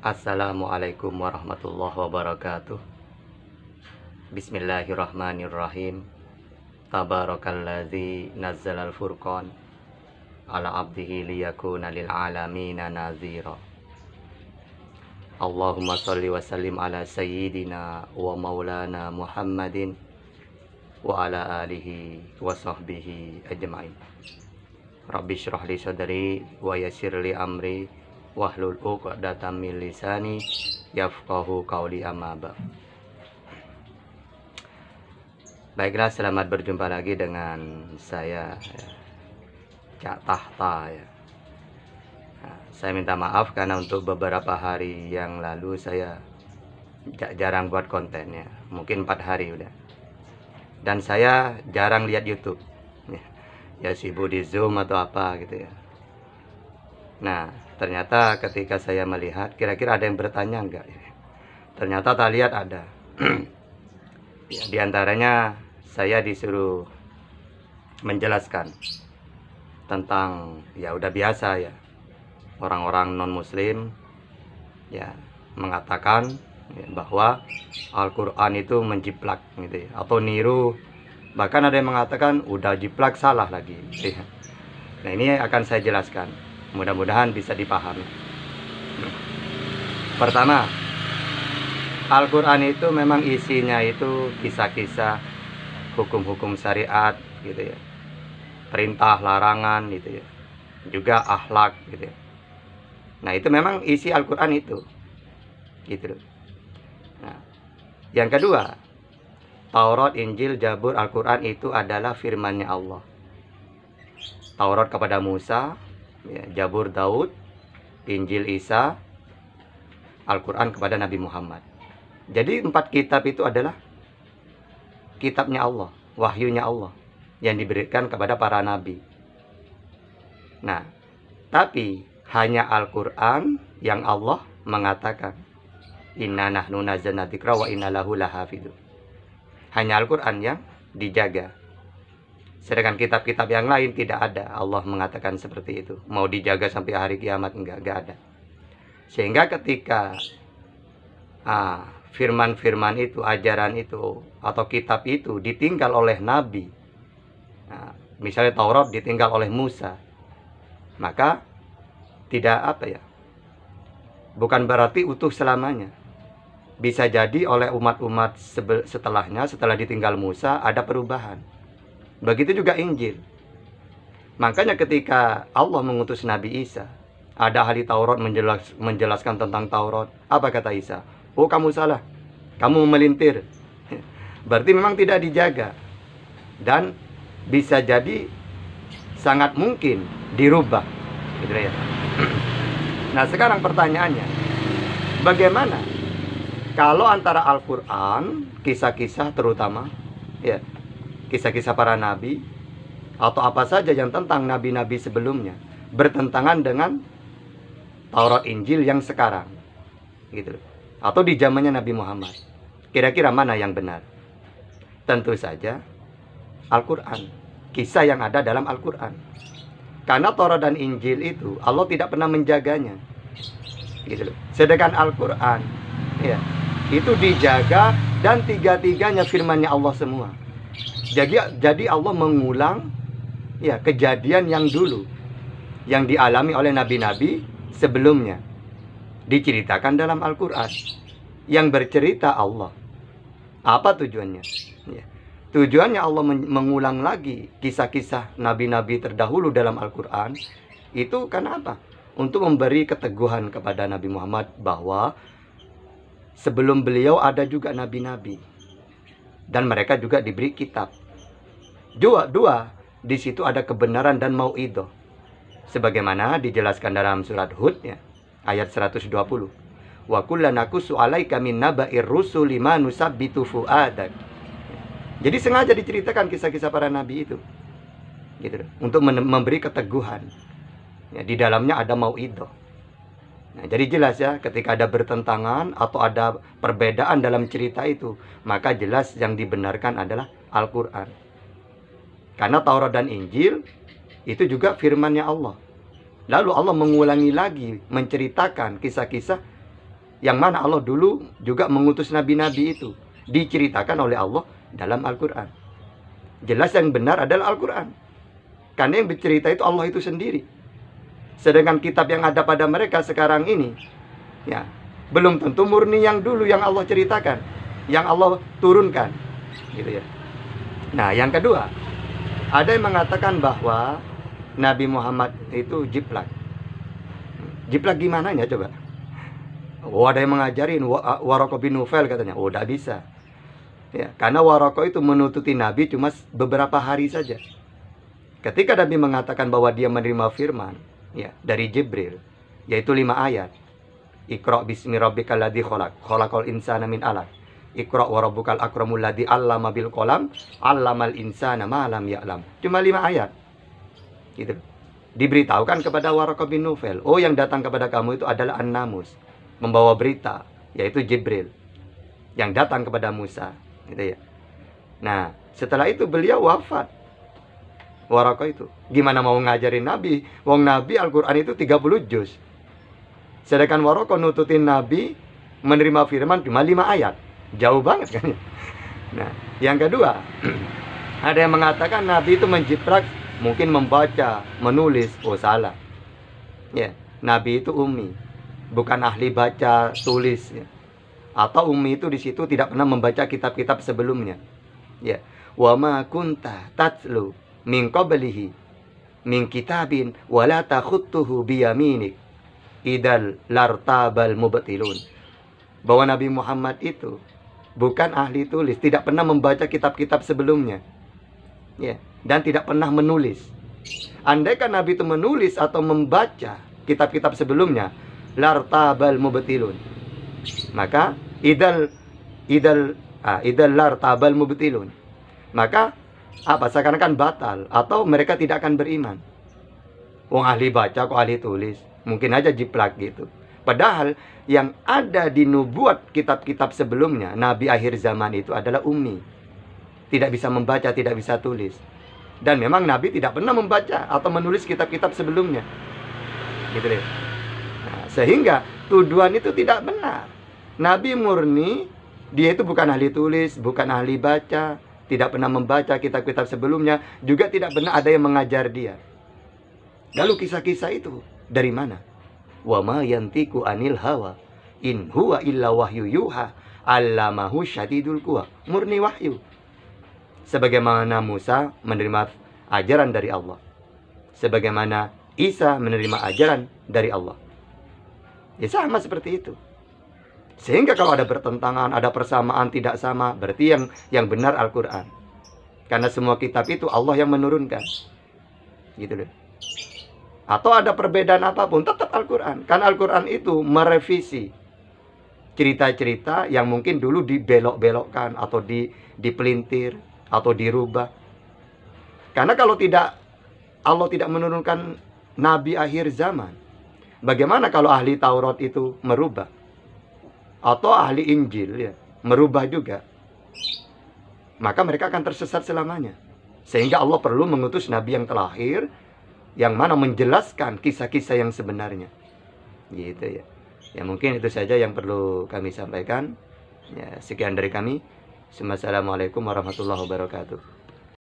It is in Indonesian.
Assalamualaikum warahmatullahi wabarakatuh. Bismillahirrahmanirrahim. Tabarakalladzi nazzalal furqan ala abdihi liyakuna lil alamina nazira. Allahumma shalli wa sallim ala sayyidina wa maulana Muhammadin wa ala alihi wa sahbihi ajma'in. Rabbi shrah li sadri wa yassir li amri wahlul 'uqdatam min lisani yafqahu qawli, amma ba'd. Baiklah, selamat berjumpa lagi dengan saya, Cak Tahta ya. Nah, saya minta maaf karena untuk beberapa hari yang lalu saya jarang buat konten ya. Mungkin 4 hari udah. Dan saya jarang lihat YouTube. Ya sibuk di Zoom atau apa gitu ya. Nah, ternyata ketika saya melihat, kira-kira ada yang bertanya enggak? Ternyata tak lihat ada. Ya, di antaranya saya disuruh menjelaskan tentang, ya udah biasa ya, orang-orang non-muslim ya mengatakan ya, bahwa Al-Quran itu menjiplak gitu ya, atau niru. Bahkan ada yang mengatakan udah jiplak salah lagi ya. Nah, ini akan saya jelaskan, mudah-mudahan bisa dipahami. Pertama, Al-Quran itu memang isinya itu kisah-kisah hukum-hukum syariat gitu ya, perintah larangan gitu ya, juga akhlak gitu ya. Nah, itu memang isi Al-Quran itu gitu. Nah, yang kedua, Taurat, Injil, Zabur, Al-Quran itu adalah firman-Nya Allah. Taurat kepada Musa ya, Zabur Daud, Injil Isa, Al-Quran kepada Nabi Muhammad. Jadi 4 kitab itu adalah kitabnya Allah, wahyunya Allah yang diberikan kepada para nabi. Nah, tapi hanya Al-Quran yang Allah mengatakan inna nahnu nazzalna dzikra wa inna lahu lahafidun. Hanya Al-Quran yang dijaga. Sedangkan kitab-kitab yang lain tidak ada Allah mengatakan seperti itu. Mau dijaga sampai hari kiamat, enggak ada. Sehingga ketika firman-firman itu, ajaran itu, atau kitab itu ditinggal oleh Nabi, nah, misalnya Taurat ditinggal oleh Musa, maka tidak bukan berarti utuh selamanya. Bisa jadi oleh umat-umat setelahnya, setelah ditinggal Musa, ada perubahan. Begitu juga Injil. Makanya ketika Allah mengutus Nabi Isa, ada ahli Taurat menjelaskan tentang Taurat. Apa kata Isa? Oh, kamu salah, kamu melintir. Berarti memang tidak dijaga. Dan bisa jadi sangat mungkin dirubah gitu ya. Nah, sekarang pertanyaannya, bagaimana kalau antara Al-Quran, kisah-kisah terutama ya, kisah-kisah para nabi atau apa saja yang tentang nabi-nabi sebelumnya bertentangan dengan Taurat, Injil yang sekarang gitu, atau di zamannya Nabi Muhammad? Kira-kira mana yang benar? Tentu saja Al-Quran, kisah yang ada dalam Al-Quran. Karena Taurat dan Injil itu Allah tidak pernah menjaganya gitu. Sedangkan Al-Quran ya, itu dijaga dan tiga-tiganya firman-Nya Allah semua. Jadi Allah mengulang ya kejadian yang dulu yang dialami oleh nabi-nabi sebelumnya, diceritakan dalam Al-Quran. Yang bercerita Allah. Apa tujuannya? Ya. Tujuannya Allah mengulang lagi kisah-kisah nabi-nabi terdahulu dalam Al-Quran. Itu karena apa? Untuk memberi keteguhan kepada Nabi Muhammad bahwa sebelum beliau ada juga nabi-nabi. Dan mereka juga diberi kitab. Dua, di situ ada kebenaran dan mau'idhah. Sebagaimana dijelaskan dalam surat Hud ya, ayat 120. Wa kullana naqussu 'alaika min naba'ir rusuli ma nusabbitu fu'adak. Jadi sengaja diceritakan kisah-kisah para nabi itu. Gitu, untuk memberi keteguhan. Ya, di dalamnya ada mau'idhah. Nah, jadi jelas ya, ketika ada bertentangan atau ada perbedaan dalam cerita itu, maka jelas yang dibenarkan adalah Al-Quran. Karena Taurat dan Injil itu juga firman-Nya Allah. Lalu Allah mengulangi lagi menceritakan kisah-kisah Yang mana Allah dulu juga mengutus nabi-nabi itu. Diceritakan oleh Allah dalam Al-Quran. Jelas yang benar adalah Al-Quran. Karena yang bercerita itu Allah itu sendiri. Sedangkan kitab yang ada pada mereka sekarang ini, ya, belum tentu murni yang dulu yang Allah ceritakan, yang Allah turunkan, gitu ya. Nah, yang kedua, ada yang mengatakan bahwa Nabi Muhammad itu jiplak. Jiplak gimana ya coba? Oh, ada yang mengajarin Waraqah bin Nufail katanya. Oh, tidak bisa. Ya, karena Waraqah itu menututi Nabi cuma beberapa hari saja. Ketika Nabi mengatakan bahwa dia menerima firman, ya, dari Jibril, yaitu 5 ayat. Iqra bismi rabbikal ladzi khalaq, khalaqal insana min 'alaq. Iqra wa rabbukal akramul ladzi 'allama bil qalam, 'allamal insana ma lam ya'lam. Cuma 5 ayat. Gitu. Diberitahukan kepada Waraqah bin Nufail, oh yang datang kepada kamu itu adalah An-Namus, membawa berita, yaitu Jibril, yang datang kepada Musa, gitu ya. Nah, setelah itu beliau wafat. Waraqah itu gimana mau ngajarin Nabi? Wong Nabi Al-Quran itu 30 juz. Sedangkan Waraqah nututin Nabi menerima firman cuma 5 ayat. Jauh banget kan. Nah, yang kedua, ada yang mengatakan Nabi itu menjiplak, mungkin membaca, menulis. Oh, salah. Ya, Nabi itu ummi, bukan ahli baca tulis, ya. Atau ummi itu di situ tidak pernah membaca kitab-kitab sebelumnya. Ya, wa ma kunta tatlu min qablihi min kitabin wala takhutuhu biyaminik idal lartabal mubtilun. Bahwa Nabi Muhammad itu bukan ahli tulis, tidak pernah membaca kitab-kitab sebelumnya, ya, dan tidak pernah menulis. Andaikan Nabi itu menulis atau membaca kitab-kitab sebelumnya, lartabal mubtilun, maka idal lartabal mubtilun, maka apa, seakan-akan batal atau mereka tidak akan beriman. Wong ahli baca kok ahli tulis, mungkin aja jiplak gitu. Padahal yang ada di nubuat kitab-kitab sebelumnya, Nabi akhir zaman itu adalah ummi, tidak bisa membaca, tidak bisa tulis. Dan memang Nabi tidak pernah membaca atau menulis kitab-kitab sebelumnya, gitu deh. Nah, sehingga tuduhan itu tidak benar. Nabi murni, dia itu bukan ahli tulis, bukan ahli baca, tidak pernah membaca kitab-kitab sebelumnya, juga tidak pernah ada yang mengajar dia. Lalu kisah-kisah itu dari mana? Wa ma yantiku anil hawa in huwa illa wahyu yuha allamahu syadidul quwa. Murni wahyu. Sebagaimana Musa menerima ajaran dari Allah, sebagaimana Isa menerima ajaran dari Allah. Ya sama seperti itu. Sehingga kalau ada pertentangan, ada persamaan, tidak sama, berarti yang benar Al-Quran. Karena semua kitab itu Allah yang menurunkan. Gitu deh. Atau ada perbedaan apapun, tetap Al-Quran. Karena Al-Quran itu merevisi cerita-cerita yang mungkin dulu dibelok-belokkan, atau dipelintir, atau dirubah. Karena kalau tidak, Allah tidak menurunkan Nabi akhir zaman, bagaimana kalau ahli Taurat itu merubah? Atau ahli Injil, ya, merubah juga, maka mereka akan tersesat selamanya. Sehingga Allah perlu mengutus Nabi yang terakhir, yang mana menjelaskan kisah-kisah yang sebenarnya, gitu ya. Ya mungkin itu saja yang perlu kami sampaikan. Ya, sekian dari kami. Assalamualaikum warahmatullahi wabarakatuh.